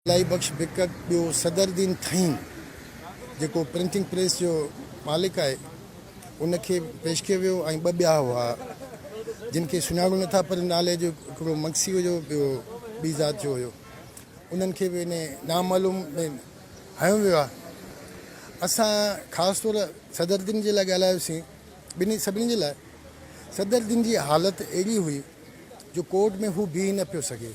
इलाही बख़्श बिकट ॿियो सदरुद्दीन थईं जेको प्रिंटिंग प्रेस जो मालिक आहे उनखे पेश कयो वियो ऐं ॿ ॿिया हुआ जिन खे सुञाणो नथा पर नाले जो हिकिड़ो मक्सी हुयो ॿियो ॿी ज़ात जो हुयो उन्हनि खे बि इन नामालूम में हयो वियो आहे। असां ख़ासि तौर सदरुद्दीन जे लाइ ॻाल्हायोसीं सभिनी जे लाइ। सदरुद्दीन जी हालति अहिड़ी हुई जो कोर्ट में हू बीह न पियो सघे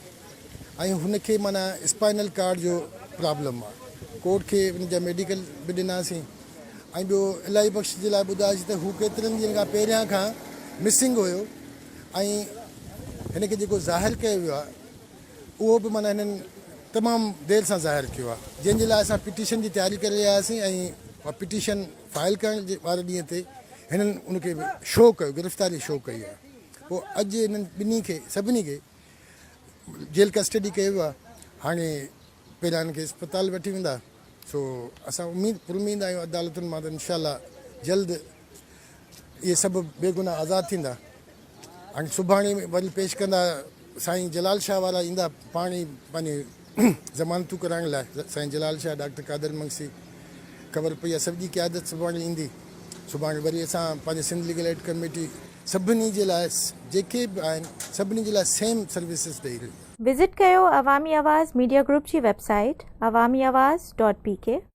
ऐं हुनखे माना स्पाइनल कार्ड जो प्रॉब्लम आहे। कोर्ट खे हुनजा मेडिकल बि ॾिनासीं ऐं ॿियो इलाही बख़्श जे लाइ ॿुधायोसीं त हू केतिरनि ॾींहंनि खां पहिरियां खां मिसिंग हुयो ऐं हिनखे जेको ज़ाहिर कयो वियो आहे उहो बि माना हिननि तमामु देरि सां ज़ाहिर कयो आहे, जंहिंजे लाइ असां पिटीशन जी तयारी करे रहियासीं ऐं पिटीशन फाइल करण जे वारे ॾींहं ते हिननि उनखे शो कयो, गिरफ़्तारी शो कई आहे। पोइ अॼु हिननि ॿिन्ही खे सभिनी खे जेल कस्टडी कयो वियो आहे। हाणे पहिरियां हिनखे अस्पताल वठी वेंदा। सो असां पुरउमीद आहियूं अदालतुनि मां त इंशाअल्लाह जल्द इहे सभु बेगुनाह आज़ादु थींदा। हाणे सुभाणे वरी पेश कंदा साईं जलाल शाह वारा ईंदा पाण ई पंहिंजे ज़मानतूं कराइण लाइ। साईं जलाल शाह, डॉक्टर कादर मंगसी, ख़बर पई आहे सॼी क़यादत सुभाणे ईंदी। सुभाणे वरी असां पंहिंजे सिंध लीगल एड कमेटी सभिनी जे लाइ जेके बि आहिनि सभिनी जे लाइ सेम सर्विसिस ॾेई रही। विज़िट कयो अवामी आवाज़ मीडिया ग्रुप जी वेबसाइट awamiawaz.pk